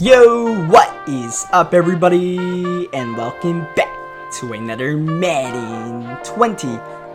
Yo, what is up everybody, and welcome back to another Madden 20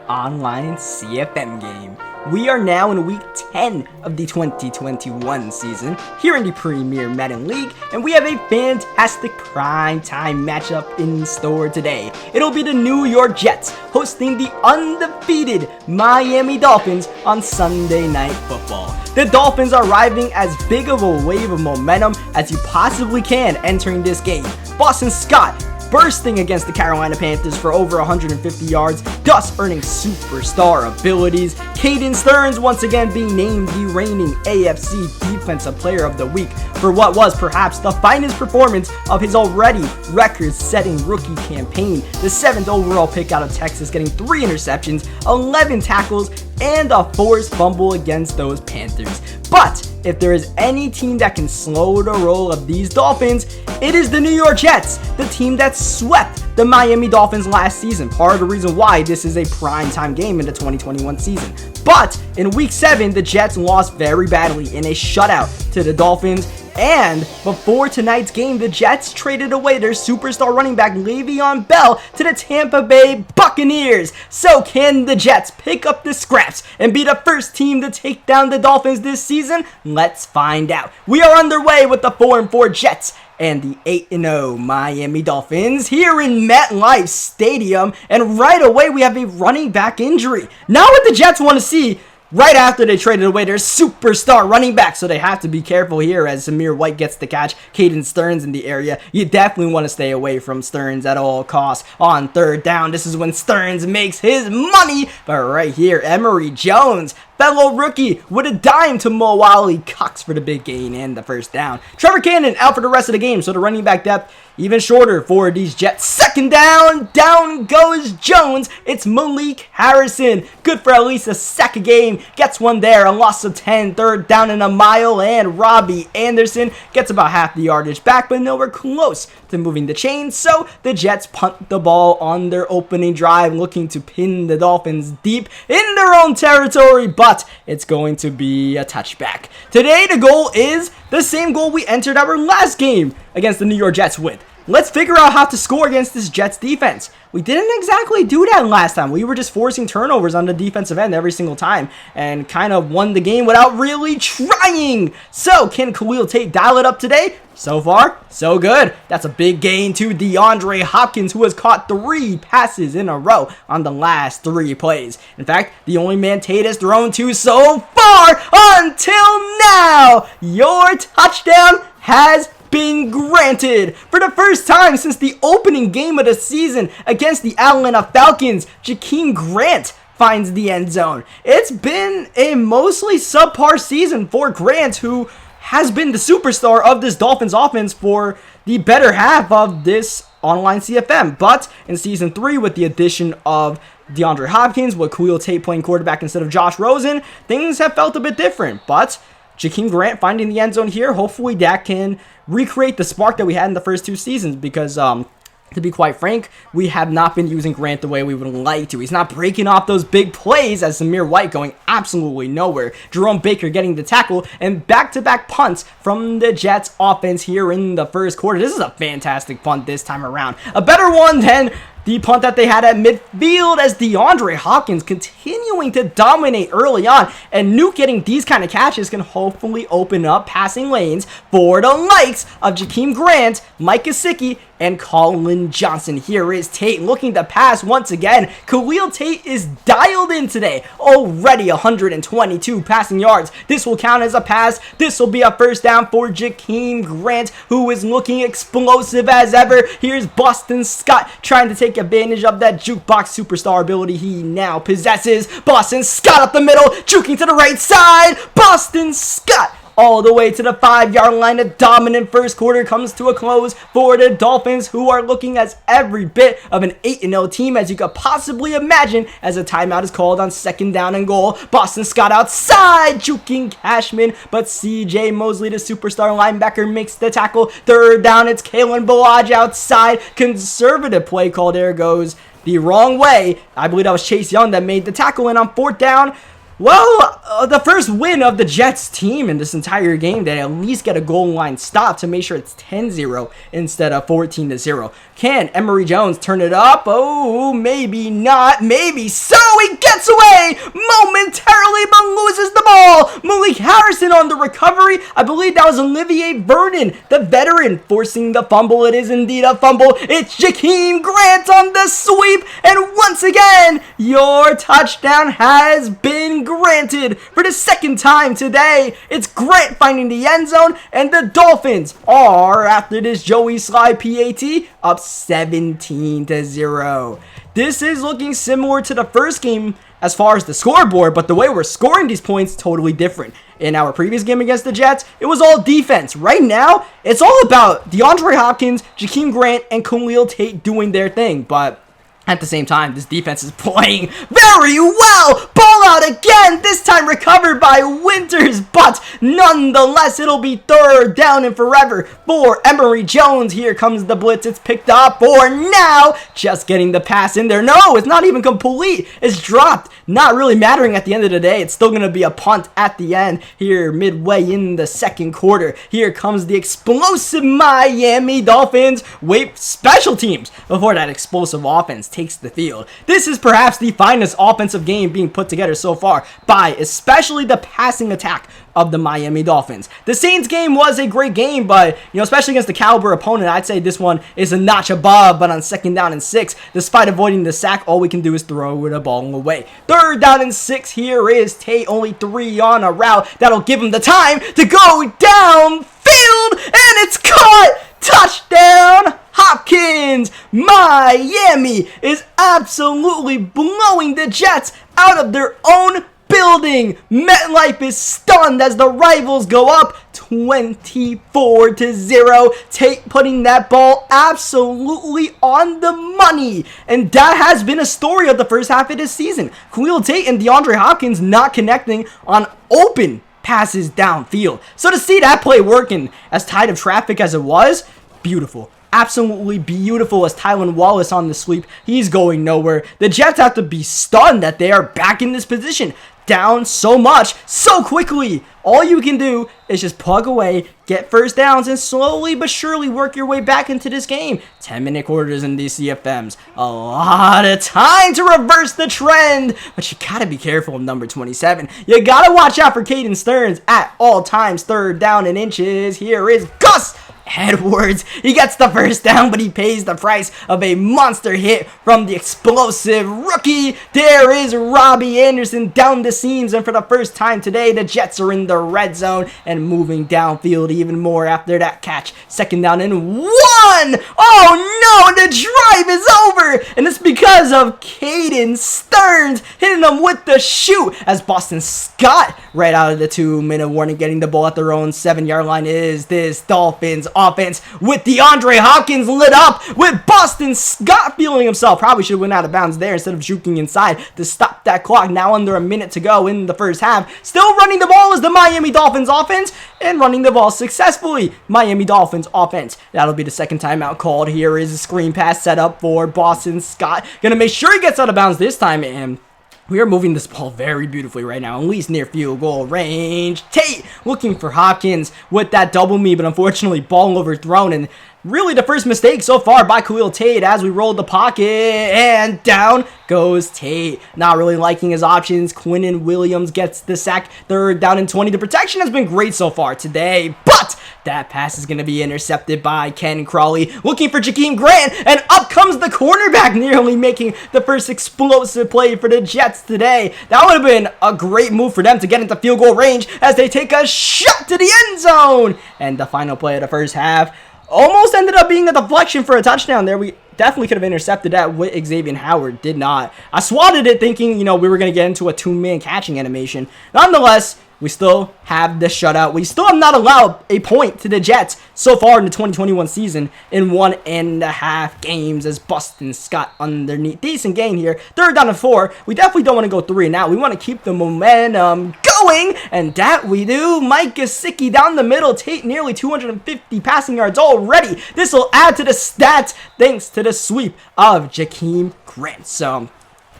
online CFM game. We are now in week 10 of the 2021 season here in the Premier Madden League, and we have a fantastic primetime matchup in store today. It'll be the New York Jets hosting the undefeated Miami Dolphins on Sunday Night Football. The Dolphins are riding as big of a wave of momentum as you possibly can entering this game. Boston Scott bursting against the Carolina Panthers for over 150 yards, thus earning superstar abilities. Caden Stearns once again being named the reigning AFC Defensive Player of the Week for what was perhaps the finest performance of his already record-setting rookie campaign. The 7th overall pick out of Texas, getting 3 interceptions, 11 tackles, and a forced fumble against those Panthers. But if there is any team that can slow the roll of these Dolphins, it is the New York Jets, the team that swept the Miami Dolphins last season. Part of the reason why this is a primetime game in the 2021 season. But in week 7, the Jets lost very badly in a shutout to the Dolphins. And before tonight's game, the Jets traded away their superstar running back Le'Veon Bell to the Tampa Bay Buccaneers. So can the Jets pick up the scraps and be the first team to take down the Dolphins this season? Let's find out. We are underway with the 4-4 Jets and the 8-0 Miami Dolphins here in MetLife Stadium. And right away, we have a running back injury. Now what the Jets want to see right after they traded away their superstar running back, so they have to be careful here as Zamir White gets the catch. Caden Stearns in the area. You definitely want to stay away from Stearns at all costs on 3rd down. This is when Stearns makes his money. But right here, Emory Jones, fellow rookie, with a dime to Mo Wally Cox for the big gain and the 1st down. Trevor Cannon out for the rest of the game, so the running back depth even shorter for these Jets. 2nd down, down goes Jones. It's Malik Harrison, good for at least a sack a game. Gets one there, a loss of 10, 3rd down and a mile, and Robbie Anderson gets about half the yardage back, but nowhere close to moving the chains. So the Jets punt the ball on their opening drive, looking to pin the Dolphins deep in their own territory, but it's going to be a touchback. Today the goal is the same goal we entered our last game against the New York Jets with. Let's figure out how to score against this Jets defense. We didn't exactly do that last time. We were just forcing turnovers on the defensive end every single time and kind of won the game without really trying. So can Khalil Tate dial it up today? So far, so good. That's a big gain to DeAndre Hopkins, who has caught 3 passes in a row on the last 3 plays. In fact, the only man Tate has thrown to so far until now. Your touchdown has been granted. For the first time since the opening game of the season against the Atlanta Falcons, Jakeem Grant finds the end zone. It's been a mostly subpar season for Grant, who has been the superstar of this Dolphins offense for the better half of this online CFM. But in season 3, with the addition of DeAndre Hopkins, with Khalil Tate playing quarterback instead of Josh Rosen, things have felt a bit different. But Jakeem Grant finding the end zone here, hopefully that can recreate the spark that we had in the first 2 seasons, because to be quite frank, we have not been using Grant the way we would like to. He's not breaking off those big plays, as Zamir White going absolutely nowhere. Jerome Baker getting the tackle, and back-to-back punts from the Jets offense here in the first quarter. This is a fantastic punt this time around. A better one than the punt that they had at midfield, as DeAndre Hopkins continuing to dominate early on, and Nuke getting these kind of catches can hopefully open up passing lanes for the likes of Jakeem Grant, Mike Gesicki, and Colin Johnson. Here is Tate looking to pass once again. Khalil Tate is dialed in today. Already 122 passing yards. This will count as a pass. This will be a 1st down for Jakeem Grant, who is looking explosive as ever. Here's Boston Scott trying to take advantage of that jukebox superstar ability he now possesses. Boston Scott up the middle, juking to the right side. Boston Scott all the way to the 5-yard line. A dominant first quarter comes to a close for the Dolphins, who are looking as every bit of an 8-0 team as you could possibly imagine, as a timeout is called on 2nd down and goal. Boston Scott outside, juking Cashman, but CJ Mosley, the superstar linebacker, makes the tackle. 3rd down, it's Kalen Ballage outside. Conservative play call. There goes the wrong way. I believe that was Chase Young that made the tackle, and on 4th down, well, the first win of the Jets team in this entire game. They at least get a goal line stop to make sure it's 10-0 instead of 14-0. Can Emory Jones turn it up? Oh, maybe not. Maybe so. He gets away momentarily but loses the ball. Malik Harrison on the recovery. I believe that was Olivier Vernon, the veteran, forcing the fumble. It is indeed a fumble. It's Jakeem Grant on the sweep. And once again, your touchdown has been granted for the second time today. It's Grant finding the end zone, and the Dolphins are, after this Joey Sly PAT, up 17-0. This is looking similar to the first game as far as the scoreboard, but the way we're scoring these points totally different. In our previous game against the Jets, it was all defense. Right now, it's all about DeAndre Hopkins, Jakeem Grant, and Khalil Tate doing their thing, but at the same time, this defense is playing very well. Ball out again, this time recovered by Winters, but nonetheless, it'll be third down and forever for Emory Jones. Here comes the blitz. It's picked up for now. Just getting the pass in there. No, it's not even complete. It's dropped. Not really mattering at the end of the day. It's still going to be a punt at the end here midway in the second quarter. Here comes the explosive Miami Dolphins. Wait, special teams before that explosive offense takes the field. This is perhaps the finest offensive game being put together so far by especially the passing attack of the Miami Dolphins. The Saints game was a great game, but especially against the caliber opponent, I'd say this one is a notch above. But on 2nd down and 6, despite avoiding the sack, all we can do is throw the ball away. 3rd down and 6, here is Tate, only 3 on a route. That'll give him the time to go downfield, and it's caught! Touchdown! Hopkins! Miami is absolutely blowing the Jets out of their own building. MetLife is stunned as the rivals go up 24-0. Tate putting that ball absolutely on the money. And that has been a story of the first half of this season. Khalil Tate and DeAndre Hopkins not connecting on open passes downfield. So to see that play working as tight of traffic as it was, beautiful. Absolutely beautiful as Tylan Wallace on the sweep. He's going nowhere. The Jets have to be stunned that they are back in this position. Down so much, so quickly. All you can do is just plug away, get first downs, and slowly but surely work your way back into this game. 10-minute quarters in these CFMs. A lot of time to reverse the trend. But you gotta be careful of number 27. You gotta watch out for Caden Stearns at all times. 3rd down and inches. Here is Gus Edwards. He gets the first down, but he pays the price of a monster hit from the explosive rookie. There is Robbie Anderson down the seams, and for the first time today, the Jets are in the red zone and moving downfield even more after that catch. 2nd down and 1. Oh no, the drive is over, and it's because of Caden Stearns hitting them with the shoot as Boston Scott right out of the 2-minute warning, getting the ball at their own 7-yard line. Is this Dolphins offense with DeAndre Hopkins lit up with Boston Scott feeling himself. Probably should have went out of bounds there instead of juking inside to stop that clock. Now under a minute to go in the first half. Still running the ball is the Miami Dolphins offense, and running the ball successfully. Miami Dolphins offense. That'll be the second timeout called. Here is a screen pass set up for Boston Scott. Gonna make sure he gets out of bounds this time, and we are moving this ball very beautifully right now, at least near field goal range. Tate looking for Hopkins with that double me, but unfortunately ball overthrown, and really the first mistake so far by Khalil Tate as we rolled the pocket, and down goes Tate. Not really liking his options. Quinnen Williams gets the sack. 3rd down and 20. The protection has been great so far today, but that pass is going to be intercepted by Ken Crawley. Looking for Jakeem Grant, and up comes the cornerback, nearly making the first explosive play for the Jets today. That would have been a great move for them to get into field goal range as they take a shot to the end zone. And the final play of the first half almost ended up being a deflection for a touchdown there. We definitely could have intercepted that with Xavier Howard. Did not. I swatted it thinking, we were going to get into a 2-man catching animation. Nonetheless, we still have the shutout. We still have not allowed a point to the Jets so far in the 2021 season in 1.5 games as Boston Scott underneath. Decent gain here. 3rd down and 4. We definitely don't want to go 3 and out. We want to keep the momentum going, and that we do. Mike Gesicki down the middle. Tate nearly 250 passing yards already. This will add to the stats thanks to the sweep of Jakeem Grant. So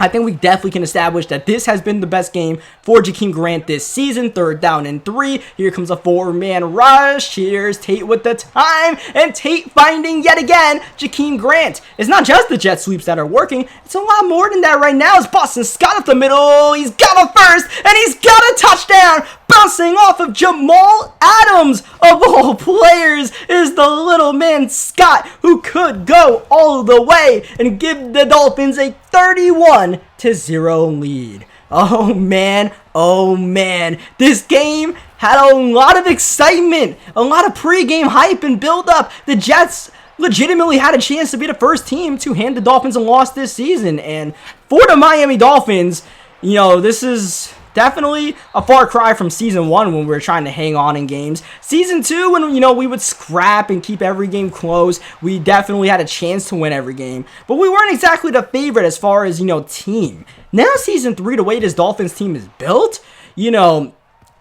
I think we definitely can establish that this has been the best game for Jakeem Grant this season. 3rd down and 3. Here comes a 4-man rush. Here's Tate with the time. And Tate finding yet again Jakeem Grant. It's not just the jet sweeps that are working. It's a lot more than that right now. It's Boston Scott up the middle. He's got a first. And he's got a touchdown. Bouncing off of Jamal Adams, of all players, is the little man Scott, who could go all the way and give the Dolphins a 31-0 lead. Oh man, this game had a lot of excitement, a lot of pre-game hype and build-up. The Jets legitimately had a chance to be the first team to hand the Dolphins a loss this season, and for the Miami Dolphins, you know, this is definitely a far cry from Season 1 when we were trying to hang on in games. Season 2, when, you know, we would scrap and keep every game close, we definitely had a chance to win every game. But we weren't exactly the favorite as far as, you know, team. Now Season 3, the way this Dolphins team is built, you know,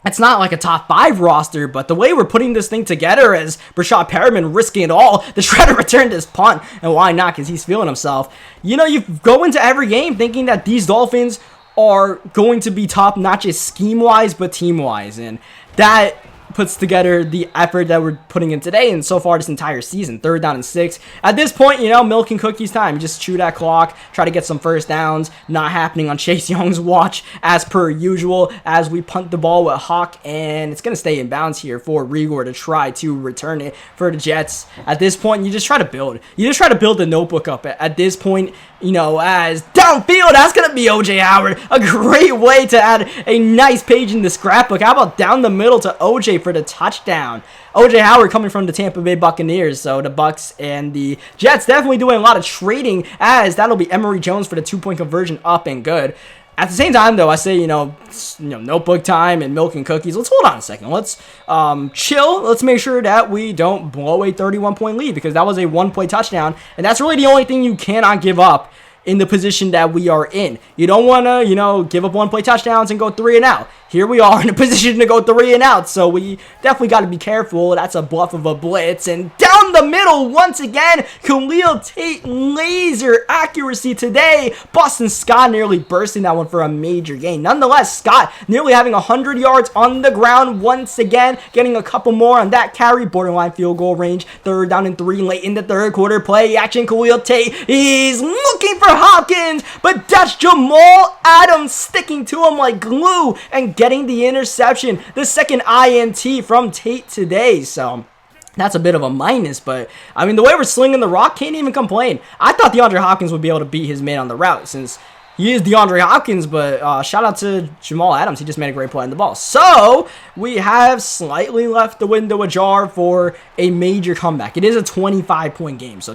it's not like a top 5 roster, but the way we're putting this thing together as Brashad Perriman risking it all, the Shredder returned his punt, and why not, because he's feeling himself. You know, you go into every game thinking that these Dolphins are going to be top, not just scheme-wise, but team-wise, and that puts together the effort that we're putting in today and so far this entire season. 3rd down and 6. At this point, you know, milk and cookies time. Just chew that clock, try to get some first downs. Not happening on Chase Young's watch as per usual as we punt the ball with Hawk, and it's going to stay in bounds here for Rigor to try to return it for the Jets. At this point, you just try to build. You just try to build the notebook up at this point, you know, as downfield, that's going to be O.J. Howard. A great way to add a nice page in the scrapbook. How about down the middle to O.J. for the touchdown? O.J. Howard coming from the Tampa Bay Buccaneers, so the Bucks and the Jets definitely doing a lot of trading, as that'll be Emory Jones for the 2-point conversion up and good. At the same time, though, I say, you know, notebook time and milk and cookies. Let's hold on a second. Let's chill. Let's make sure that we don't blow a 31-point lead, because that was a 1-play touchdown, and that's really the only thing you cannot give up in the position that we are in. You don't want to, you know, give up 1-play touchdowns and go 3 and out. Here we are in a position to go 3 and out, so we definitely got to be careful. That's a bluff of a blitz, and down the middle once again, Khalil Tate, laser accuracy today. Boston Scott nearly bursting that one for a major gain. Nonetheless, Scott nearly having 100 yards on the ground once again, getting a couple more on that carry, borderline field goal range. 3rd down and 3 late in the 3rd quarter. Play action, Khalil Tate, he's looking for Hopkins, but that's Jamal Adams sticking to him like glue and getting the interception. The second INT from Tate today, so that's a bit of a minus, but I mean, the way we're slinging the rock, can't even complain. I thought DeAndre Hopkins would be able to beat his man on the route, since he is DeAndre Hopkins, but shout out to Jamal Adams. He just made a great play on the ball. So we have slightly left the window ajar for a major comeback. It is a 25-point game, so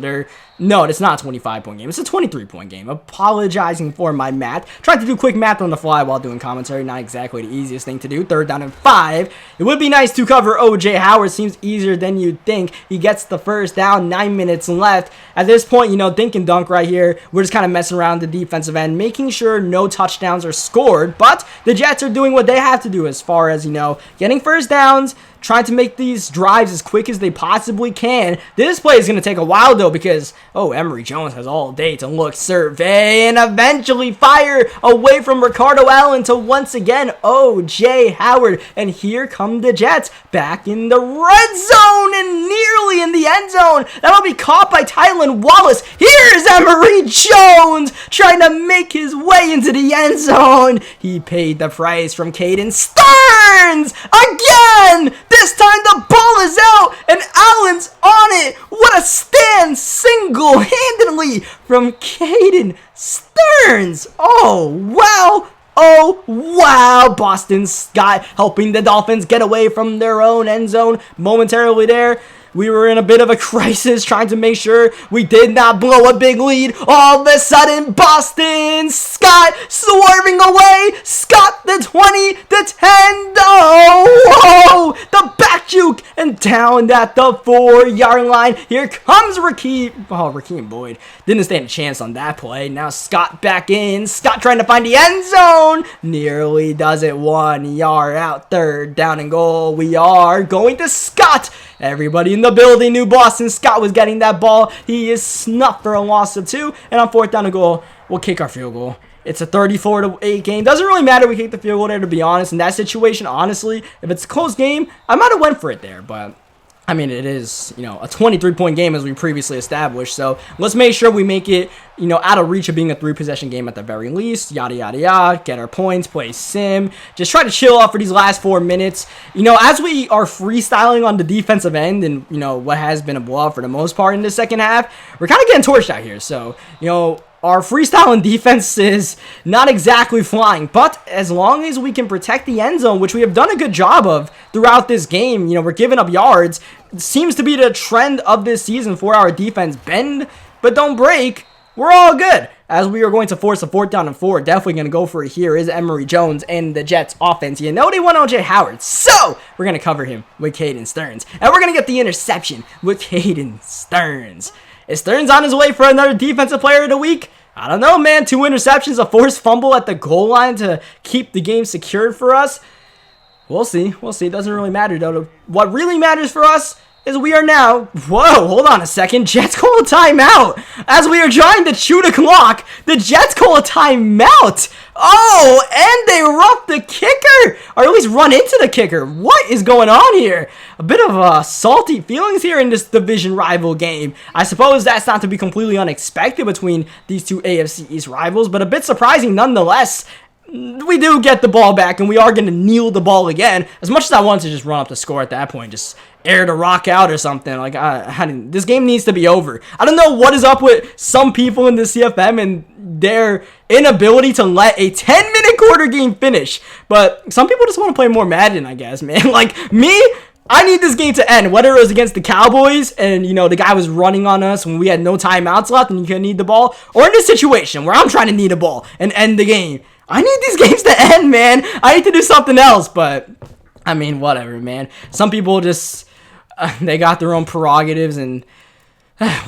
no, it's not a 25-point game. It's a 23-point game. Apologizing for my math. Tried to do quick math on the fly while doing commentary. Not exactly the easiest thing to do. 3rd down and 5. It would be nice to cover O.J. Howard. Seems easier than you'd think. He gets the first down. 9 minutes left. At this point, you know, dink and dunk right here. We're just kind of messing around the defensive end, making sure no touchdowns are scored. But the Jets are doing what they have to do as far as, you know, getting first downs, trying to make these drives as quick as they possibly can. This play is going to take a while, though, because, Emory Jones has all day to look, survey, and eventually fire away from Ricardo Allen to once again O.J. Howard. And here come the Jets back in the red zone and nearly in the end zone. That'll be caught by Tylan Wallace. Here's Emory Jones trying to make his way into the end zone. He paid the price from Caden Stearns again. This time the ball is out and Allen's on it. What a stand single-handedly from Caden Stearns. Oh, wow. Oh, wow. Boston Scott helping the Dolphins get away from their own end zone momentarily there. We were in a bit of a crisis trying to make sure we did not blow a big lead. All of a sudden, Boston Scott swerving away. Scott the 20, the 10. Oh, whoa. The back juke and down at the 4-yard line. Here comes Rakeem Boyd. Didn't stand a chance on that play. Now Scott back in. Scott trying to find the end zone. Nearly does it. 1 yard out. 3rd down and goal. We are going to Scott. Everybody in the building knew Boston Scott was getting that ball. He is snuffed for a loss of 2. And on 4th down and goal, we'll kick our field goal. It's a 34-8 game. Doesn't really matter. We kicked the field goal there, to be honest. In that situation, honestly, if it's a close game, I might have went for it there, but I mean, it is, a 23-point game as we previously established. So let's make sure we make it, out of reach of being a 3-possession game at the very least. Yada, yada, yada. Get our points, play sim. Just try to chill out for these last 4 minutes. As we are freestyling on the defensive end and, what has been a blowout for the most part in the second half, we're kind of getting torched out here. So, our freestyling defense is not exactly flying, but as long as we can protect the end zone, which we have done a good job of throughout this game, we're giving up yards. It seems to be the trend of this season for our defense. Bend, but don't break. We're all good. As we are going to force a 4th down and 4, definitely going to go for it here is Emory Jones and the Jets offense. They want O.J. Howard, so we're going to cover him with Caden Stearns. And we're going to get the interception with Caden Stearns. Is Stearns on his way for another defensive player of the week? I don't know, man. 2 interceptions, a forced fumble at the goal line to keep the game secured for us. We'll see. It doesn't really matter, though. What really matters for us is we are now... Whoa, hold on a second. Jets call a timeout. As we are trying to chew the clock, the Jets call a timeout. Oh, and they rough the kicker. Or at least run into the kicker. What is going on here? A bit of salty feelings here in this division rival game. I suppose that's not to be completely unexpected between these two AFC East rivals, but a bit surprising nonetheless. We do get the ball back, and we are going to kneel the ball again. As much as I wanted to just run up the score at that point, just air the rock out or something. Like, this game needs to be over. I don't know what is up with some people in the CFM and their inability to let a 10-minute quarter game finish. But some people just want to play more Madden, I guess, man. Like, me... I need this game to end, whether it was against the Cowboys and, the guy was running on us when we had no timeouts left and you couldn't need the ball, or in this situation where I'm trying to need a ball and end the game. I need these games to end, man. I need to do something else, but, I mean, whatever, man. Some people just, they got their own prerogatives and...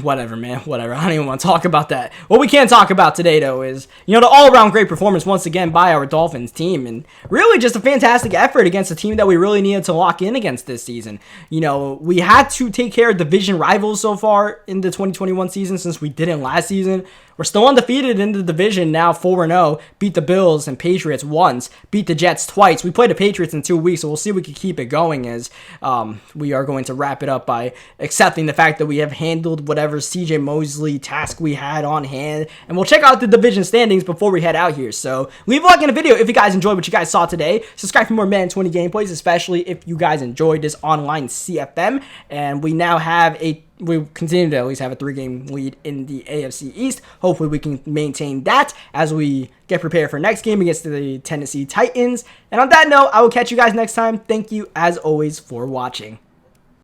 whatever, man. Whatever. I don't even want to talk about that. What we can talk about today, though, is, the all-around great performance once again by our Dolphins team. And really just a fantastic effort against a team that we really needed to lock in against this season. We had to take care of division rivals so far in the 2021 season since we didn't last season. We're still undefeated in the division now, 4-0. Beat the Bills and Patriots once. Beat the Jets twice. We played the Patriots in 2 weeks, so we'll see if we can keep it going as we are going to wrap it up by accepting the fact that we have handled whatever CJ Mosley task we had on hand. And we'll check out the division standings before we head out here. So leave a like in the video if you guys enjoyed what you guys saw today. Subscribe for more Madden 20 gameplays, especially if you guys enjoyed this online CFM. And we now have we continue to at least have a 3-game lead in the AFC East. Hopefully we can maintain that as we get prepared for next game against the Tennessee Titans. And on that note, I will catch you guys next time. Thank you as always for watching.